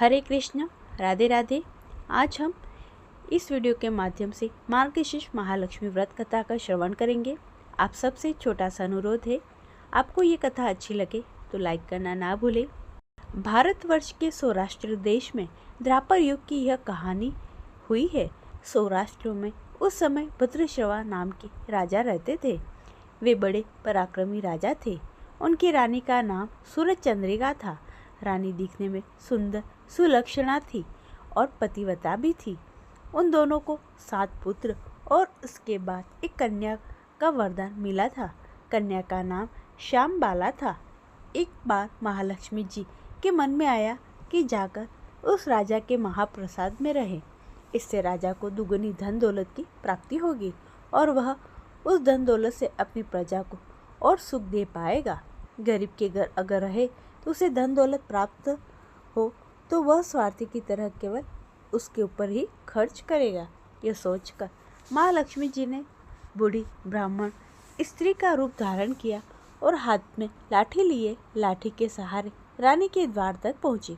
हरे कृष्ण, राधे राधे। आज हम इस वीडियो के माध्यम से मार्गशीर्ष महालक्ष्मी व्रत कथा का श्रवण करेंगे। आप सबसे छोटा सा अनुरोध है, आपको ये कथा अच्छी लगे तो लाइक करना ना भूलें। भारतवर्ष के सौराष्ट्र देश में द्वापर युग की यह कहानी हुई है। सौराष्ट्र में उस समय भद्रश्रवा नाम के राजा रहते थे। वे बड़े पराक्रमी राजा थे। उनकी रानी का नाम सूरजचंद्रिका था। रानी दिखने में सुंदर सुलक्षणा थी और पतिव्रता भी थी। उन दोनों को 7 पुत्र और उसके बाद एक कन्या का वरदान मिला था। कन्या का नाम श्यामबाला था। एक बार महालक्ष्मी जी के मन में आया कि जाकर उस राजा के महाप्रसाद में रहे। इससे राजा को दुगनी धन दौलत की प्राप्ति होगी और वह उस धन दौलत से अपनी प्रजा को और सुख दे पाएगा। गरीब के घर अगर रहे तो उसे धन दौलत प्राप्त हो तो वह स्वार्थी की तरह केवल उसके ऊपर ही खर्च करेगा। यह सोचकर महालक्ष्मी जी ने बूढ़ी ब्राह्मण स्त्री का रूप धारण किया और हाथ में लाठी लिए लाठी के सहारे रानी के द्वार तक पहुंची।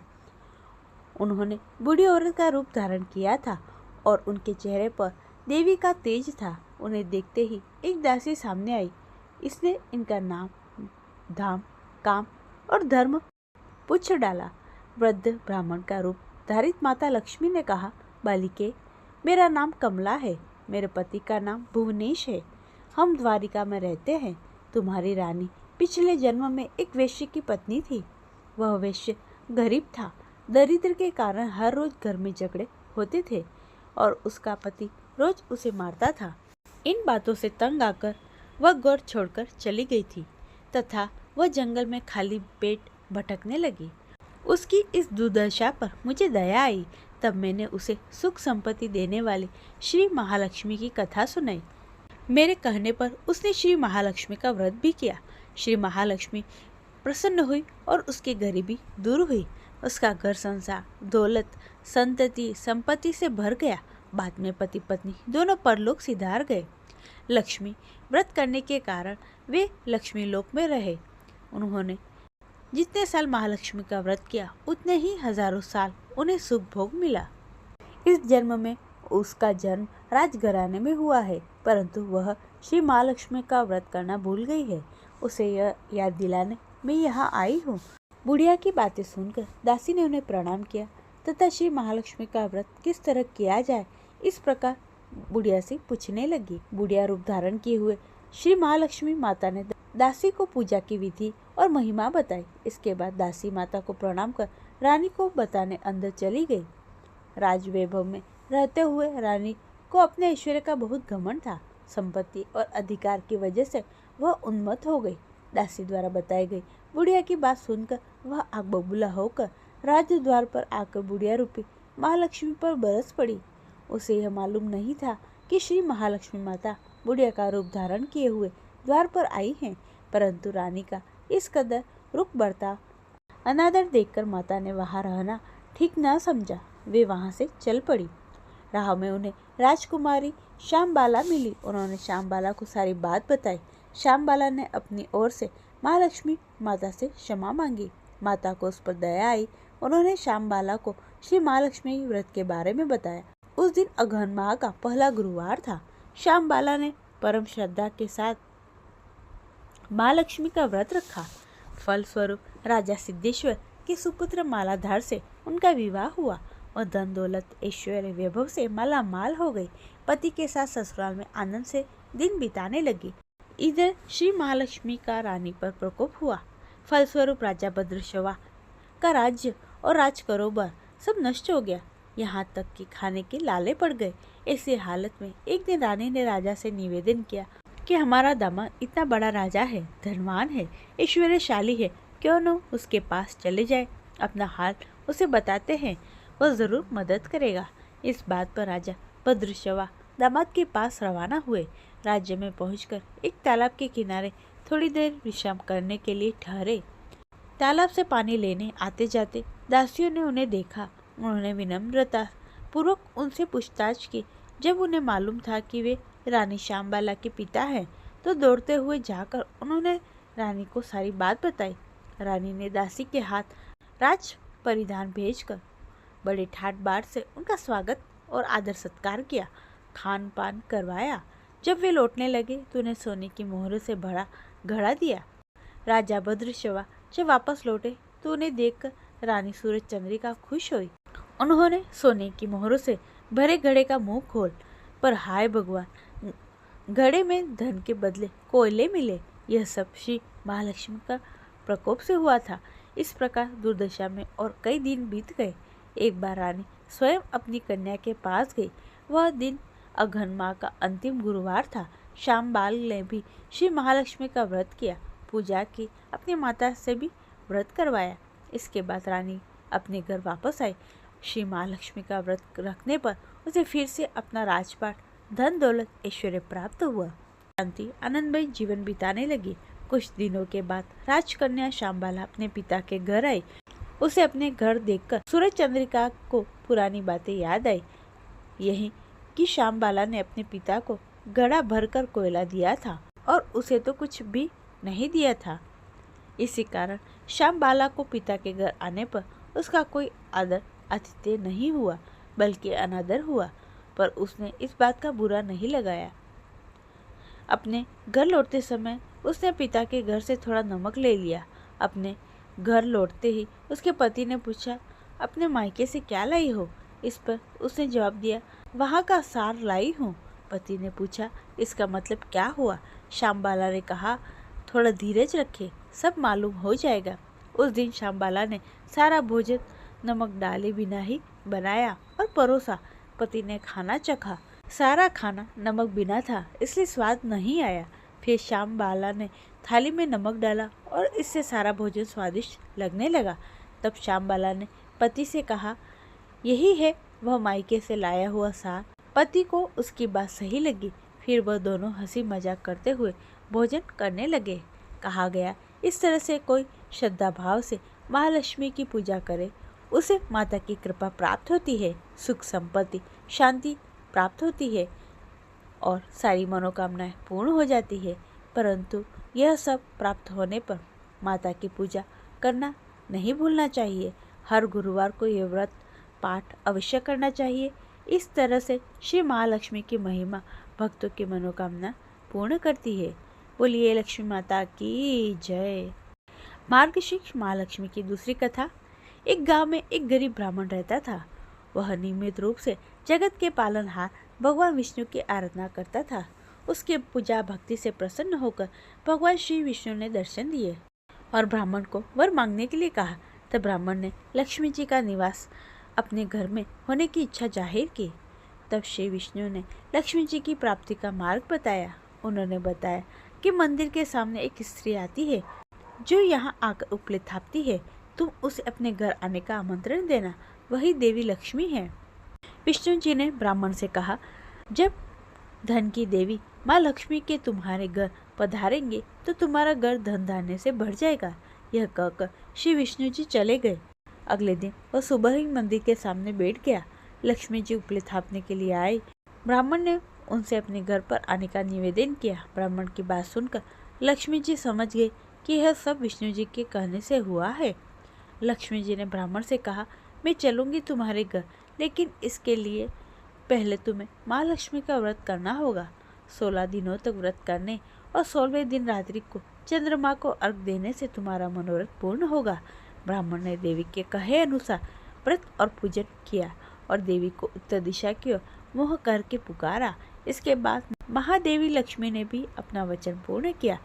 उन्होंने बूढ़ी औरत का रूप धारण किया था और उनके चेहरे पर देवी का तेज था। उन्हें देखते ही एक दासी सामने आई। इसने इनका नाम, धाम, काम और धर्म पूछ डाला। वृद्ध ब्राह्मण का रूप धारित माता लक्ष्मी ने कहा, बालिके, मेरा नाम कमला है। मेरे पति का नाम भुवनेश है। हम द्वारिका में रहते हैं। तुम्हारी रानी पिछले जन्म में एक वेश्य की पत्नी थी। वह वेश्य गरीब था। दरिद्र के कारण हर रोज घर में झगड़े होते थे और उसका पति रोज उसे मारता था। इन बातों से तंग आकर वह गौर छोड़कर चली गई थी तथा वह जंगल में खाली पेट भटकने लगी। उसकी इस दुर्दशा पर मुझे दया आई। तब मैंने उसे सुख संपत्ति देने वाली श्री महालक्ष्मी की कथा सुनाई। मेरे कहने पर उसने श्री महालक्ष्मी का व्रत भी किया। श्री महालक्ष्मी प्रसन्न हुई और उसकी गरीबी दूर हुई। उसका घर संसार, दौलत, संतति, संपत्ति से भर गया। बाद में पति पत्नी दोनों परलोक सिधार गए। लक्ष्मी व्रत करने के कारण वे लक्ष्मी लोक में रहे। उन्होंने जितने साल महालक्ष्मी का व्रत किया उतने ही हजारों साल उन्हें सुख भोग मिला। इस जन्म में उसका जन्म राजघराने में हुआ है, परंतु वह श्री महालक्ष्मी का व्रत करना भूल गई है। उसे यह याद दिलाने मैं यहाँ आई हूँ। बुढ़िया की बातें सुनकर दासी ने उन्हें प्रणाम किया तथा श्री महालक्ष्मी का व्रत किस तरह किया जाए इस प्रकार बुढ़िया से पूछने लगी। बुढ़िया रूप धारण किए हुए श्री महालक्ष्मी माता ने दासी को पूजा की विधि और महिमा बताई। इसके बाद दासी माता को प्रणाम कर रानी को बताने अंदर चली गई। राजवैभव में रहते हुए रानी को अपने ऐश्वर्य का बहुत घमंड था। संपत्ति और अधिकार की वजह से वह उन्मत्त हो गई। दासी द्वारा बताई गई बुढ़िया की बात सुनकर वह आग बबूला होकर राजद्वार पर आकर बुढ़िया रूपी महालक्ष्मी पर बरस पड़ी। उसे यह मालूम नहीं था कि श्री महालक्ष्मी माता बुढ़िया का रूप धारण किए हुए द्वार पर आई हैं, परंतु रानी का इस कदर रुख बढ़ता अनादर देखकर माता ने वहां रहना ठीक न समझा। वे वहां से चल पड़ी। राह में उन्हें राजकुमारी श्यामबाला मिली। उन्होंने श्यामबाला को सारी बात बताई। श्यामबाला ने अपनी ओर से महालक्ष्मी माता से क्षमा मांगी। माता को उस पर दया आई। उन्होंने श्यामबाला को श्री महालक्ष्मी व्रत के बारे में बताया। उस दिन अगहन माह का पहला गुरुवार था। श्यामबाला ने परम श्रद्धा के साथ महालक्ष्मी का व्रत रखा। फलस्वरूप राजा सिद्धेश्वर के सुपुत्र मालाधार से उनका विवाह हुआ और धन दौलत, ऐश्वर्य, वैभव से माला माल हो गई। पति के साथ ससुराल में आनंद से दिन बिताने लगी। इधर श्री महालक्ष्मी का रानी पर प्रकोप हुआ। फलस्वरूप राजा भद्रश्रवा का राज्य और राज कारोबार सब नष्ट हो गया। यहाँ तक कि खाने के लाले पड़ गए। ऐसी हालत में एक दिन रानी ने राजा से निवेदन किया कि हमारा दामाद इतना बड़ा राजा है, धनवान है, ऐश्वर्यशाली है, क्यों न उसके पास चले जाए। अपना हाल उसे बताते हैं, वह जरूर मदद करेगा। इस बात पर राजा भद्रश्रवा दामाद के पास रवाना हुए। राज्य में पहुंचकर एक तालाब के किनारे थोड़ी देर विश्राम करने के लिए ठहरे। तालाब से पानी लेने आते जाते दासियों ने उन्हें देखा। उन्होंने विनम्रता पूर्वक उनसे पूछताछ की। जब उन्हें मालूम था कि वे रानी श्यामबाला के पिता हैं, तो दौड़ते हुए जाकर उन्होंने रानी को सारी बात बताई। रानी ने दासी के हाथ राज परिधान भेजकर बड़े ठाट बाट से उनका स्वागत और आदर सत्कार किया, खान पान करवाया। जब वे लौटने लगे तो उन्हें सोने की मोहरों से भरा घड़ा दिया। राजा भद्रशवा जब वापस लौटे तो उन्हें देखकर रानी सूरज चंद्रिका खुश हुई। उन्होंने सोने की मोहरों से भरे घड़े का मुंह खोल, पर हाय भगवान, घड़े में धन के बदले कोयले मिले। यह सब श्री महालक्ष्मी का प्रकोप से हुआ था। इस प्रकार दुर्दशा में और कई दिन बीत गए। एक बार रानी स्वयं अपनी कन्या के पास गई। वह दिन अघन माह का अंतिम गुरुवार था। श्यामबाल ने भी श्री महालक्ष्मी का व्रत किया, पूजा की, अपनी माता से भी व्रत करवाया। इसके बाद रानी अपने घर वापस आई। श्री महालक्ष्मी का व्रत रखने पर उसे फिर से अपना राजपाट, धन दौलत, ऐश्वर्य प्राप्त हुआ। शांति आनंदमय जीवन बिताने लगी। कुछ दिनों के बाद राजकन्या श्यामबाला अपने पिता के घर आई। उसे अपने घर देखकर सूरज चंद्रिका को पुरानी बातें याद आई। यही कि श्यामबाला ने अपने पिता को घड़ा भरकर कोयला दिया था और उसे तो कुछ भी नहीं दिया था। इसी कारण श्यामबाला को पिता के घर आने पर उसका कोई आदर आतिथ्य नहीं हुआ, बल्कि अनादर हुआ। पर उसने इस बात का बुरा नहीं लगाया। अपने घर लौटते समय उसने पिता के घर से थोड़ा नमक ले लिया। अपने घर लौटते ही उसके पति ने पूछा, अपने मायके से क्या लाई हो? इस पर उसने जवाब दिया, वहाँ का सार लाई हूँ। पति ने पूछा, इसका मतलब क्या हुआ? श्यामबाला ने कहा, थोड़ा धीरज रखे, सब मालूम हो जाएगा। उस दिन श्यामबाला ने सारा भोजन नमक डाले बिना ही बनाया और परोसा। पति ने खाना चखा। सारा खाना नमक बिना था, इसलिए स्वाद नहीं आया। फिर श्यामबाला ने थाली में नमक डाला और इससे सारा भोजन स्वादिष्ट लगने लगा। तब श्यामबाला ने पति से कहा, यही है वह मायके से लाया हुआ सार। पति को उसकी बात सही लगी। फिर वह दोनों हंसी मजाक करते हुए भोजन करने लगे। कहा गया, इस तरह से कोई श्रद्धा भाव से महालक्ष्मी की पूजा करे, उसे माता की कृपा प्राप्त होती है, सुख संपत्ति शांति प्राप्त होती है और सारी मनोकामनाएं पूर्ण हो जाती है। परंतु यह सब प्राप्त होने पर माता की पूजा करना नहीं भूलना चाहिए। हर गुरुवार को यह व्रत पाठ अवश्य करना चाहिए। इस तरह से श्री महालक्ष्मी की महिमा भक्तों की मनोकामना पूर्ण करती है। बोलिए लक्ष्मी माता की जय। मार्गशीर्ष महालक्ष्मी की दूसरी कथा। एक गांव में एक गरीब ब्राह्मण रहता था। वह नियमित रूप से जगत के पालनहार भगवान विष्णु की आराधना करता था। उसके पूजा भक्ति से प्रसन्न होकर भगवान श्री विष्णु ने दर्शन दिए और ब्राह्मण को वर मांगने के लिए कहा। तब ब्राह्मण ने लक्ष्मी जी का निवास अपने घर में होने की इच्छा जाहिर की। तब श्री विष्णु ने लक्ष्मी जी की प्राप्ति का मार्ग बताया। उन्होंने बताया कि मंदिर के सामने एक स्त्री आती है जो यहाँ आकर उपले थापती है। तुम उसे अपने घर आने का आमंत्रण देना, वही देवी लक्ष्मी है। विष्णु जी ने ब्राह्मण से कहा, जब धन की देवी माँ लक्ष्मी के तुम्हारे घर पधारेंगे तो तुम्हारा घर धन धान्य से भर जाएगा। यह कहकर श्री विष्णु जी चले गए। अगले दिन वह सुबह ही मंदिर के सामने बैठ गया। लक्ष्मी जी उपले थापने के लिए आए। ब्राह्मण ने उनसे अपने घर पर आने का निवेदन किया। ब्राह्मण की बात सुनकर लक्ष्मी जी समझ गए कि यह सब विष्णु जी के कहने से हुआ है। लक्ष्मी जी ने ब्राह्मण से कहा, मैं चलूंगी तुम्हारे घर, लेकिन इसके लिए पहले तुम्हें माँ लक्ष्मी का व्रत करना होगा। 16 दिनों तक व्रत करने और 16वें दिन रात्रि को चंद्रमा को अर्घ देने से तुम्हारा मनोरथ पूर्ण होगा। ब्राह्मण ने देवी के कहे अनुसार व्रत और पूजन किया और देवी को उत्तर दिशा की ओर मुँह करके पुकारा। इसके बाद महादेवी लक्ष्मी ने भी अपना वचन पूर्ण किया।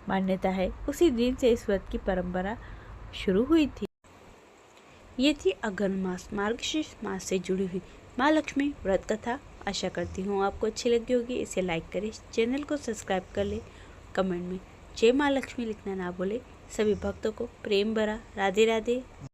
मान्यता है उसी दिन से इस व्रत की परंपरा शुरू हुई थी। ये थी अघन मास मार्गशीर्ष मास से जुड़ी हुई माँ लक्ष्मी व्रत कथा। आशा करती हूँ आपको अच्छी लगी होगी। इसे लाइक करें, चैनल को सब्सक्राइब कर ले, कमेंट में जय माँ लक्ष्मी लिखना ना भूले। सभी भक्तों को प्रेम भरा राधे राधे।